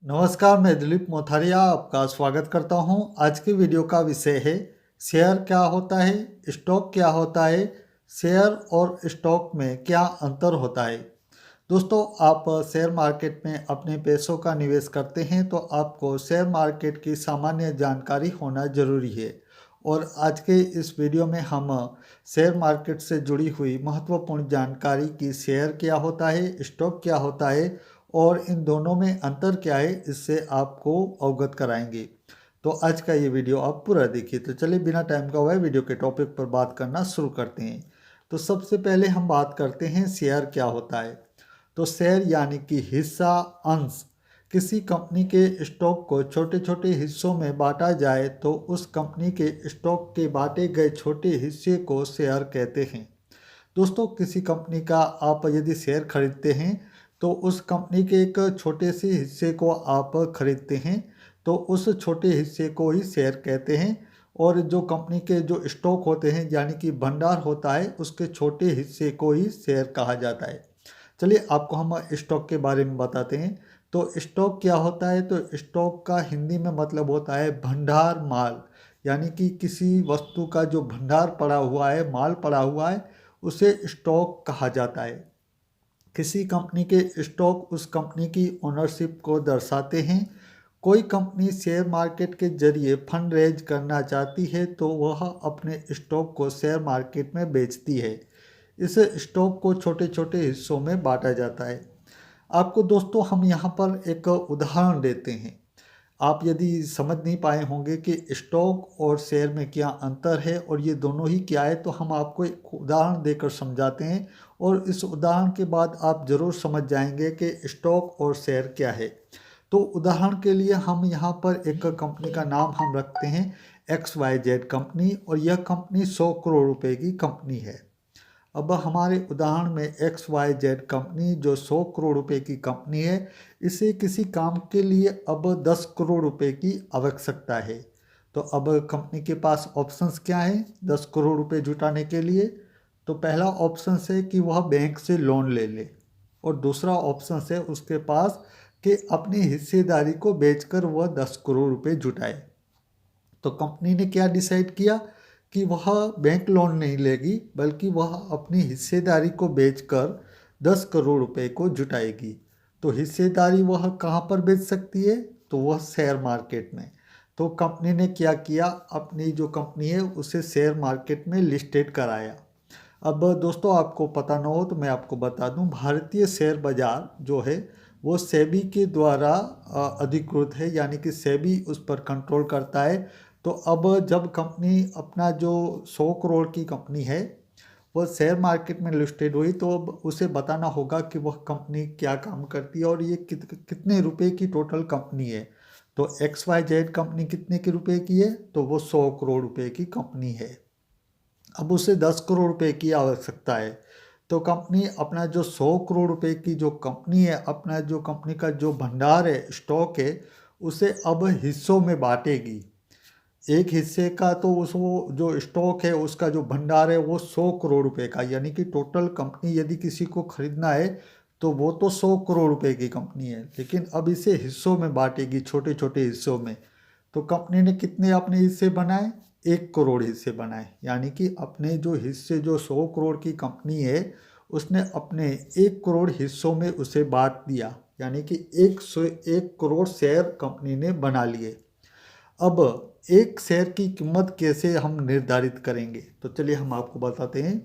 नमस्कार, मैं दिलीप मोथारिया आपका स्वागत करता हूं। आज की वीडियो का विषय है शेयर क्या होता है, स्टॉक क्या होता है, शेयर और स्टॉक में क्या अंतर होता है। दोस्तों, आप शेयर मार्केट में अपने पैसों का निवेश करते हैं तो आपको शेयर मार्केट की सामान्य जानकारी होना ज़रूरी है। और आज के इस वीडियो में हम शेयर मार्केट से जुड़ी हुई महत्वपूर्ण जानकारी की शेयर क्या होता है, स्टॉक क्या होता है और इन दोनों में अंतर क्या है, इससे आपको अवगत कराएंगे। तो आज का ये वीडियो आप पूरा देखिए। तो चलिए बिना टाइम का हुआ वीडियो के टॉपिक पर बात करना शुरू करते हैं। तो सबसे पहले हम बात करते हैं शेयर क्या होता है। तो शेयर यानी कि हिस्सा, अंश। किसी कंपनी के स्टॉक को छोटे छोटे हिस्सों में बांटा जाए तो उस कंपनी के स्टॉक के बांटे गए छोटे हिस्से को शेयर कहते हैं। दोस्तों, किसी कंपनी का आप यदि शेयर खरीदते हैं तो उस कंपनी के एक छोटे से हिस्से को आप खरीदते हैं, तो उस छोटे हिस्से को ही शेयर कहते हैं। और जो कंपनी के जो स्टॉक होते हैं यानी कि भंडार होता है, उसके छोटे हिस्से को ही शेयर कहा जाता है। चलिए आपको हम स्टॉक के बारे में बताते हैं। तो स्टॉक क्या होता है, तो स्टॉक का हिंदी में मतलब होता है भंडार माल। यानी कि किसी वस्तु का जो भंडार पड़ा हुआ है, माल पड़ा हुआ है, उसे स्टॉक कहा जाता है। किसी कंपनी के स्टॉक उस कंपनी की ओनरशिप को दर्शाते हैं। कोई कंपनी शेयर मार्केट के जरिए फंड रेज करना चाहती है तो वह अपने स्टॉक को शेयर मार्केट में बेचती है। इस स्टॉक को छोटे छोटे हिस्सों में बांटा जाता है। आपको दोस्तों हम यहाँ पर एक उदाहरण देते हैं। आप यदि समझ नहीं पाए होंगे कि स्टॉक और शेयर में क्या अंतर है और ये दोनों ही क्या है, तो हम आपको एक उदाहरण देकर समझाते हैं और इस उदाहरण के बाद आप ज़रूर समझ जाएंगे कि स्टॉक और शेयर क्या है। तो उदाहरण के लिए हम यहाँ पर एक कंपनी का नाम हम रखते हैं XYZ कंपनी, और यह कंपनी 100 करोड़ रुपए की कंपनी है। अब हमारे उदाहरण में XYZ कंपनी जो 100 करोड़ रुपए की कंपनी है, इसे किसी काम के लिए अब 10 करोड़ रुपए की आवश्यकता है। तो अब कंपनी के पास ऑप्शंस क्या हैं 10 करोड़ रुपए जुटाने के लिए। तो पहला ऑप्शन है कि वह बैंक से लोन ले ले, और दूसरा ऑप्शन है उसके पास कि अपनी हिस्सेदारी को बेचकर वह 10 करोड़ रुपए जुटाए। तो कंपनी ने क्या डिसाइड किया कि वह बैंक लोन नहीं लेगी, बल्कि वह अपनी हिस्सेदारी को बेचकर 10 करोड़ रुपए को जुटाएगी। तो हिस्सेदारी वह कहाँ पर बेच सकती है, तो वह शेयर मार्केट में। तो कंपनी ने क्या किया, अपनी जो कंपनी है उसे शेयर मार्केट में लिस्टेड कराया। अब दोस्तों, आपको पता न हो तो मैं आपको बता दूं, भारतीय शेयर बाजार जो है वो सेबी के द्वारा अधिकृत है, यानी कि सेबी उस पर कंट्रोल करता है। तो अब जब कंपनी अपना जो 100 करोड़ की कंपनी है वो शेयर मार्केट में लिस्टेड हुई, तो अब उसे बताना होगा कि वह कंपनी क्या काम करती है और ये कितने रुपए की टोटल कंपनी है। तो XYZ कंपनी कितने के रुपए की है, तो वो 100 करोड़ रुपए की कंपनी है। अब उसे 10 करोड़ रुपए की आवश्यकता है। तो कंपनी अपना जो 100 करोड़ रुपए की जो कंपनी है, अपना जो कंपनी का जो भंडार है, स्टॉक है, उसे अब हिस्सों में बांटेगी। एक हिस्से का तो उस वो जो स्टॉक है उसका जो भंडार है वो 100 करोड़ रुपए का, यानी कि टोटल कंपनी यदि किसी को खरीदना है तो वो तो 100 करोड़ रुपए की कंपनी है, लेकिन अब इसे हिस्सों में बांटेगी, छोटे छोटे हिस्सों में। तो कंपनी ने कितने अपने हिस्से बनाए, 1 करोड़ हिस्से बनाए। यानी कि अपने जो हिस्से जो 100 करोड़ की कंपनी है उसने अपने 1 करोड़ हिस्सों में उसे बांट दिया, यानी कि 1 करोड़ शेयर कंपनी ने बना लिए। अब एक शेयर की कीमत कैसे हम निर्धारित करेंगे, तो चलिए हम आपको बताते हैं।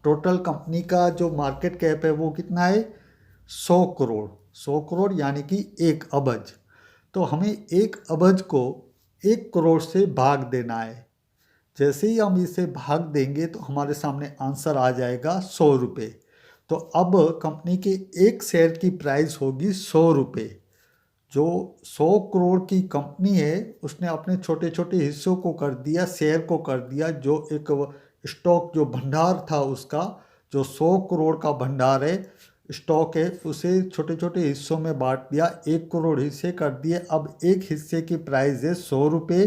टोटल कंपनी का जो मार्केट कैप है वो कितना है, 100 करोड़। 100 करोड़ यानी कि 1 अबज। तो हमें 1 अबज को 1 करोड़ से भाग देना है। जैसे ही हम इसे भाग देंगे तो हमारे सामने आंसर आ जाएगा 100 रुपये। तो अब कंपनी के एक शेयर की प्राइस होगी 100 रुपये। जो 100 करोड़ की कंपनी है उसने अपने छोटे छोटे हिस्सों को कर दिया, शेयर को कर दिया, जो एक स्टॉक जो भंडार था उसका, जो 100 करोड़ का भंडार है, स्टॉक है, उसे छोटे छोटे हिस्सों में बांट दिया, 1 करोड़ हिस्से कर दिए। अब एक हिस्से की प्राइस है 100 रुपये।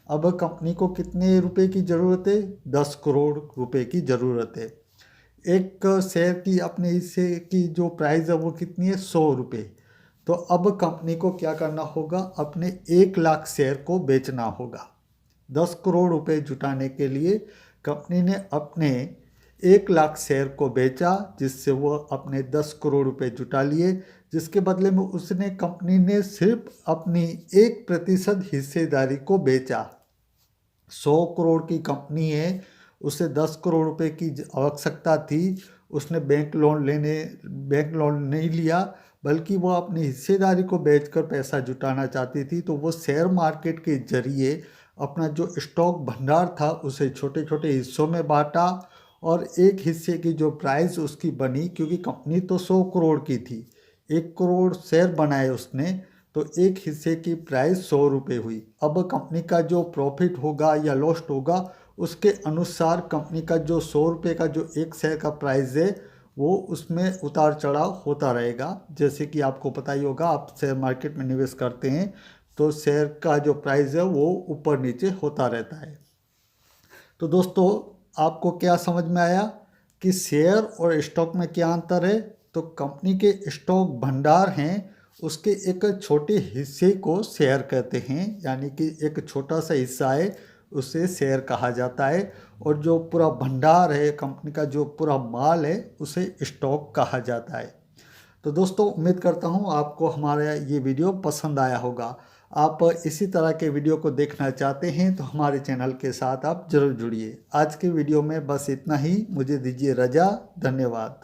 अब कंपनी को कितने रुपए की ज़रूरत है, 10 करोड़ रुपए की ज़रूरत है। एक शेयर की अपने हिस्से की जो प्राइस है वो कितनी है, 100 रुपये। तो अब कंपनी को क्या करना होगा, अपने 1 लाख शेयर को बेचना होगा। 10 करोड़ रुपए जुटाने के लिए कंपनी ने अपने 1 लाख शेयर को बेचा, जिससे वो अपने 10 करोड़ रुपए जुटा लिए, जिसके बदले में उसने कंपनी ने सिर्फ अपनी 1% हिस्सेदारी को बेचा। 100 करोड़ की कंपनी है, उसे 10 करोड़ रुपए की आवश्यकता थी, उसने बैंक लोन नहीं लिया, बल्कि वो अपनी हिस्सेदारी को बेचकर पैसा जुटाना चाहती थी। तो वो शेयर मार्केट के जरिए अपना जो स्टॉक भंडार था उसे छोटे छोटे हिस्सों में बांटा, और एक हिस्से की जो प्राइस उसकी बनी, क्योंकि कंपनी तो 100 करोड़ की थी, 1 करोड़ शेयर बनाए उसने, तो एक हिस्से की प्राइस 100 रुपये हुई। अब कंपनी का जो प्रॉफिट होगा या लॉस होगा, उसके अनुसार कंपनी का जो 100 रुपये का जो एक शेयर का प्राइस है वो उसमें उतार चढ़ाव होता रहेगा। जैसे कि आपको पता ही होगा, आप शेयर मार्केट में निवेश करते हैं तो शेयर का जो प्राइस है वो ऊपर नीचे होता रहता है। तो दोस्तों, आपको क्या समझ में आया कि शेयर और स्टॉक में क्या अंतर है? तो कंपनी के स्टॉक भंडार हैं, उसके एक छोटे हिस्से को शेयर कहते हैं, यानी कि एक छोटा सा हिस्सा है उसे शेयर कहा जाता है, और जो पूरा भंडार है कंपनी का, जो पूरा माल है, उसे स्टॉक कहा जाता है। तो दोस्तों, उम्मीद करता हूँ आपको हमारा ये वीडियो पसंद आया होगा। आप इसी तरह के वीडियो को देखना चाहते हैं तो हमारे चैनल के साथ आप ज़रूर जुड़िए। आज के वीडियो में बस इतना ही, मुझे दीजिए रजा, धन्यवाद।